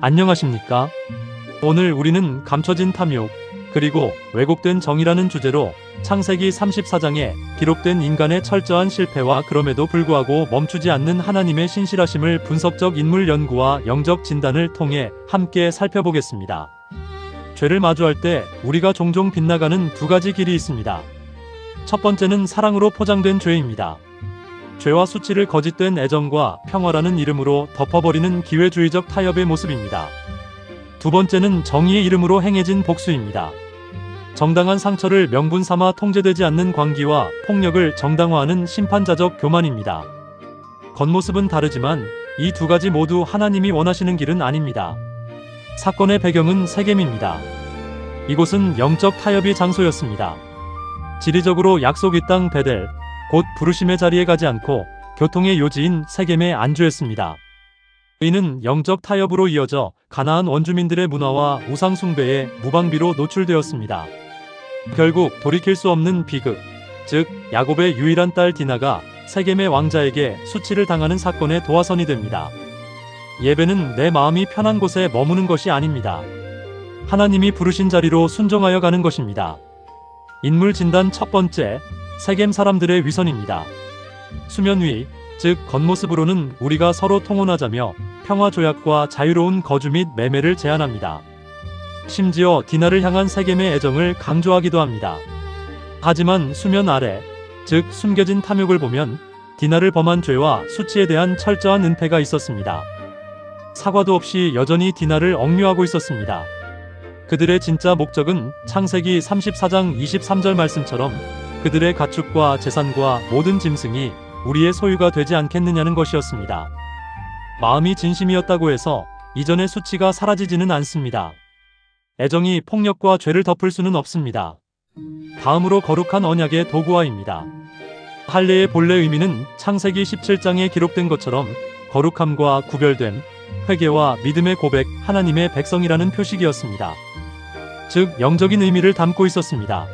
안녕하십니까? 오늘 우리는 감춰진 탐욕, 그리고 왜곡된 정의라는 주제로 창세기 34장에 기록된 인간의 철저한 실패와 그럼에도 불구하고 멈추지 않는 하나님의 신실하심을 분석적 인물 연구와 영적 진단을 통해 함께 살펴보겠습니다. 죄를 마주할 때 우리가 종종 빗나가는 두 가지 길이 있습니다. 첫 번째는 사랑으로 포장된 죄입니다. 죄와 수치를 거짓된 애정과 평화라는 이름으로 덮어버리는 기회주의적 타협의 모습입니다. 두 번째는 정의의 이름으로 행해진 복수입니다. 정당한 상처를 명분 삼아 통제되지 않는 광기와 폭력을 정당화하는 심판자적 교만입니다. 겉모습은 다르지만 이 두 가지 모두 하나님이 원하시는 길은 아닙니다. 사건의 배경은 세겜입니다. 이곳은 영적 타협의 장소였습니다. 지리적으로 약속의 땅 베델, 곧 부르심의 자리에 가지 않고 교통의 요지인 세겜에 안주했습니다. 이는 영적 타협으로 이어져 가나안 원주민들의 문화와 우상 숭배에 무방비로 노출되었습니다. 결국 돌이킬 수 없는 비극, 즉 야곱의 유일한 딸 디나가 세겜의 왕자에게 수치를 당하는 사건의 도화선이 됩니다. 예배는 내 마음이 편한 곳에 머무는 것이 아닙니다. 하나님이 부르신 자리로 순종하여 가는 것입니다. 인물 진단 첫 번째, 세겜 사람들의 위선입니다. 수면 위, 즉 겉모습으로는 우리가 서로 통혼하자며 평화 조약과 자유로운 거주 및 매매를 제안합니다. 심지어 디나를 향한 세겜의 애정을 강조하기도 합니다. 하지만 수면 아래, 즉 숨겨진 탐욕을 보면 디나를 범한 죄와 수치에 대한 철저한 은폐가 있었습니다. 사과도 없이 여전히 디나를 억류하고 있었습니다. 그들의 진짜 목적은 창세기 34장 23절 말씀처럼 그들의 가축과 재산과 모든 짐승이 우리의 소유가 되지 않겠느냐는 것이었습니다. 마음이 진심이었다고 해서 이전의 수치가 사라지지는 않습니다. 애정이 폭력과 죄를 덮을 수는 없습니다. 다음으로 거룩한 언약의 도구화입니다. 할례의 본래 의미는 창세기 17장에 기록된 것처럼 거룩함과 구별됨, 회개와 믿음의 고백, 하나님의 백성이라는 표식이었습니다. 즉 영적인 의미를 담고 있었습니다.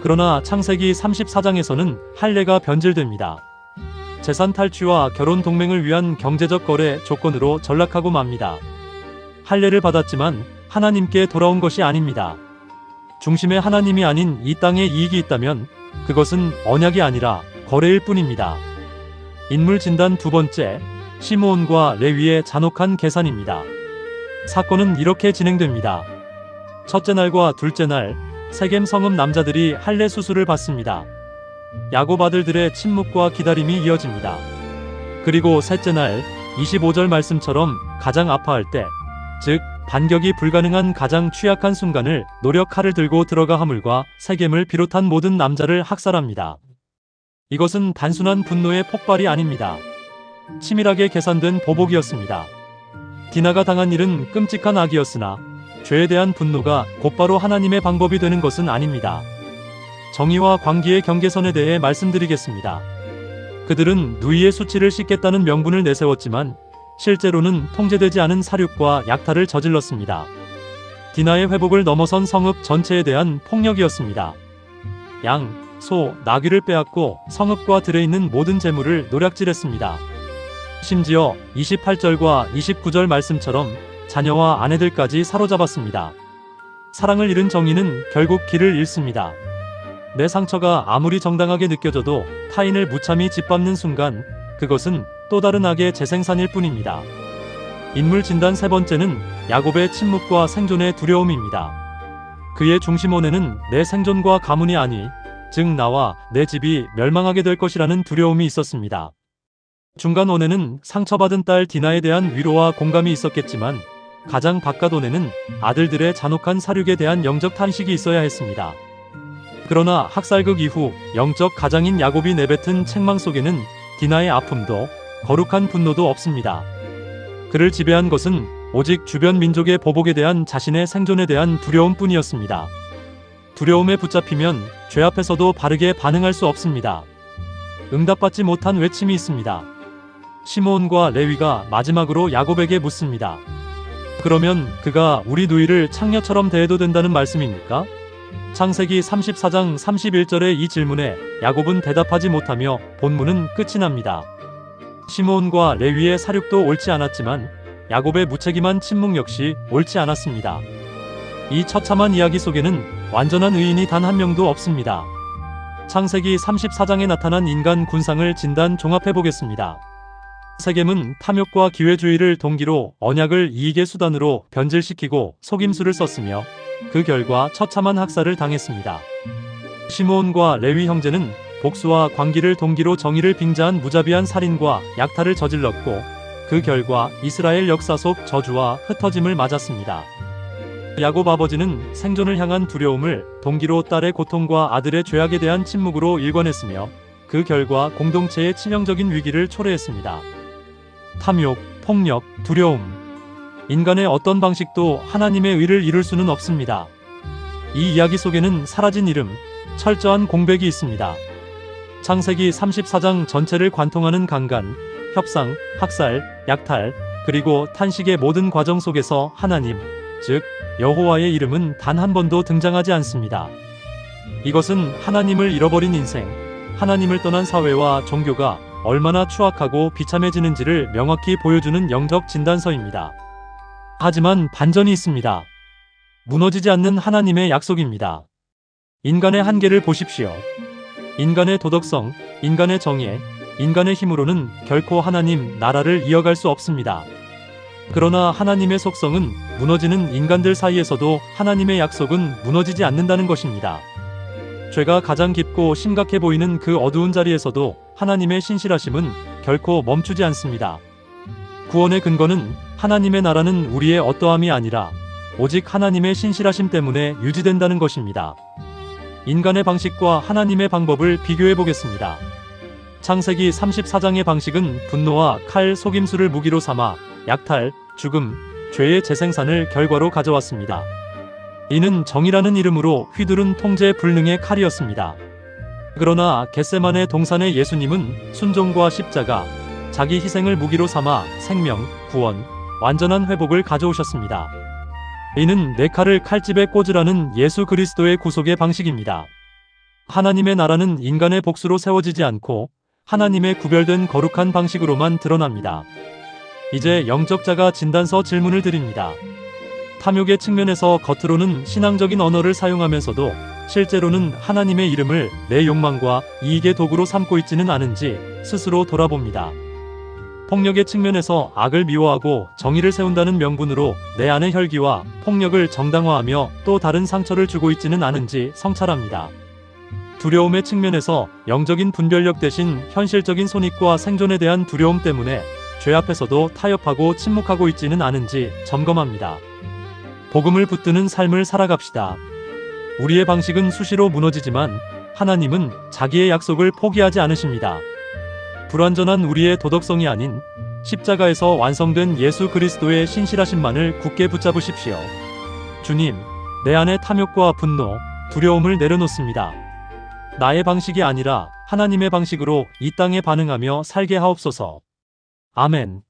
그러나 창세기 34장에서는 할례가 변질됩니다. 재산 탈취와 결혼 동맹을 위한 경제적 거래 조건으로 전락하고 맙니다. 할례를 받았지만 하나님께 돌아온 것이 아닙니다. 중심에 하나님이 아닌 이 땅에 이익이 있다면 그것은 언약이 아니라 거래일 뿐입니다. 인물 진단 두 번째, 시므온과 레위의 잔혹한 계산입니다. 사건은 이렇게 진행됩니다. 첫째 날과 둘째 날, 세겜 성읍 남자들이 할례 수술을 받습니다. 야곱 아들들의 침묵과 기다림이 이어집니다. 그리고 셋째 날 25절 말씀처럼 가장 아파할 때, 즉 반격이 불가능한 가장 취약한 순간을 노력 칼을 들고 들어가 하물과 세겜을 비롯한 모든 남자를 학살합니다. 이것은 단순한 분노의 폭발이 아닙니다. 치밀하게 계산된 보복이었습니다. 디나가 당한 일은 끔찍한 악이었으나 죄에 대한 분노가 곧바로 하나님의 방법이 되는 것은 아닙니다. 정의와 광기의 경계선에 대해 말씀드리겠습니다. 그들은 누이의 수치를 씻겠다는 명분을 내세웠지만 실제로는 통제되지 않은 살육과 약탈을 저질렀습니다. 디나의 회복을 넘어선 성읍 전체에 대한 폭력이었습니다. 양, 소, 나귀를 빼앗고 성읍과 들에 있는 모든 재물을 노략질했습니다. 심지어 28절과 29절 말씀처럼 자녀와 아내들까지 사로잡았습니다. 사랑을 잃은 정의는 결국 길을 잃습니다. 내 상처가 아무리 정당하게 느껴져도 타인을 무참히 짓밟는 순간 그것은 또 다른 악의 재생산일 뿐입니다. 인물 진단 세 번째는 야곱의 침묵과 생존의 두려움입니다. 그의 중심원에는 내 생존과 가문이 아니, 즉 나와 내 집이 멸망하게 될 것이라는 두려움이 있었습니다. 중간원에는 상처받은 딸 디나에 대한 위로와 공감이 있었겠지만 가장 바깥원에는 아들들의 잔혹한 살육에 대한 영적 탄식이 있어야 했습니다. 그러나 학살극 이후 영적 가장인 야곱이 내뱉은 책망 속에는 디나의 아픔도 거룩한 분노도 없습니다. 그를 지배한 것은 오직 주변 민족의 보복에 대한 자신의 생존에 대한 두려움뿐이었습니다. 두려움에 붙잡히면 죄 앞에서도 바르게 반응할 수 없습니다. 응답받지 못한 외침이 있습니다. 시므온과 레위가 마지막으로 야곱에게 묻습니다. 그러면 그가 우리 누이를 창녀처럼 대해도 된다는 말씀입니까? 창세기 34장 31절의 이 질문에 야곱은 대답하지 못하며 본문은 끝이 납니다. 시므온과 레위의 살육도 옳지 않았지만 야곱의 무책임한 침묵 역시 옳지 않았습니다. 이 처참한 이야기 속에는 완전한 의인이 단 한 명도 없습니다. 창세기 34장에 나타난 인간 군상을 진단 종합해보겠습니다. 세겜은 탐욕과 기회주의를 동기로 언약을 이익의 수단으로 변질시키고 속임수를 썼으며 그 결과 처참한 학살을 당했습니다. 시므온과 레위 형제는 복수와 광기를 동기로 정의를 빙자한 무자비한 살인과 약탈을 저질렀고 그 결과 이스라엘 역사 속 저주와 흩어짐을 맞았습니다. 야곱 아버지는 생존을 향한 두려움을 동기로 딸의 고통과 아들의 죄악에 대한 침묵으로 일관했으며 그 결과 공동체의 치명적인 위기를 초래했습니다. 탐욕, 폭력, 두려움. 인간의 어떤 방식도 하나님의 의를 이룰 수는 없습니다. 이 이야기 속에는 사라진 이름, 철저한 공백이 있습니다. 창세기 34장 전체를 관통하는 강간, 협상, 학살, 약탈, 그리고 탄식의 모든 과정 속에서 하나님, 즉 여호와의 이름은 단 한 번도 등장하지 않습니다. 이것은 하나님을 잃어버린 인생, 하나님을 떠난 사회와 종교가 얼마나 추악하고 비참해지는지를 명확히 보여주는 영적 진단서입니다. 하지만 반전이 있습니다. 무너지지 않는 하나님의 약속입니다. 인간의 한계를 보십시오. 인간의 도덕성, 인간의 정의, 인간의 힘으로는 결코 하나님 나라를 이어갈 수 없습니다. 그러나 하나님의 속성은 무너지는 인간들 사이에서도 하나님의 약속은 무너지지 않는다는 것입니다. 죄가 가장 깊고 심각해 보이는 그 어두운 자리에서도 하나님의 신실하심은 결코 멈추지 않습니다. 구원의 근거는 하나님의 나라는 우리의 어떠함이 아니라 오직 하나님의 신실하심 때문에 유지된다는 것입니다. 인간의 방식과 하나님의 방법을 비교해 보겠습니다. 창세기 34장의 방식은 분노와 칼, 속임수를 무기로 삼아 약탈, 죽음, 죄의 재생산을 결과로 가져왔습니다. 이는 정의라는 이름으로 휘두른 통제 불능의 칼이었습니다. 그러나 겟세마네 동산의 예수님은 순종과 십자가, 자기 희생을 무기로 삼아 생명, 구원, 완전한 회복을 가져오셨습니다. 이는 내 칼을 칼집에 꽂으라는 예수 그리스도의 구속의 방식입니다. 하나님의 나라는 인간의 복수로 세워지지 않고 하나님의 구별된 거룩한 방식으로만 드러납니다. 이제 영적자가 진단서 질문을 드립니다. 탐욕의 측면에서 겉으로는 신앙적인 언어를 사용하면서도 실제로는 하나님의 이름을 내 욕망과 이익의 도구로 삼고 있지는 않은지 스스로 돌아봅니다. 폭력의 측면에서 악을 미워하고 정의를 세운다는 명분으로 내 안의 혈기와 폭력을 정당화하며 또 다른 상처를 주고 있지는 않은지 성찰합니다. 두려움의 측면에서 영적인 분별력 대신 현실적인 손익과 생존에 대한 두려움 때문에 죄 앞에서도 타협하고 침묵하고 있지는 않은지 점검합니다. 복음을 붙드는 삶을 살아갑시다. 우리의 방식은 수시로 무너지지만 하나님은 자기의 약속을 포기하지 않으십니다. 불완전한 우리의 도덕성이 아닌 십자가에서 완성된 예수 그리스도의 신실하심만을 굳게 붙잡으십시오. 주님, 내 안의 탐욕과 분노, 두려움을 내려놓습니다. 나의 방식이 아니라 하나님의 방식으로 이 땅에 반응하며 살게 하옵소서. 아멘.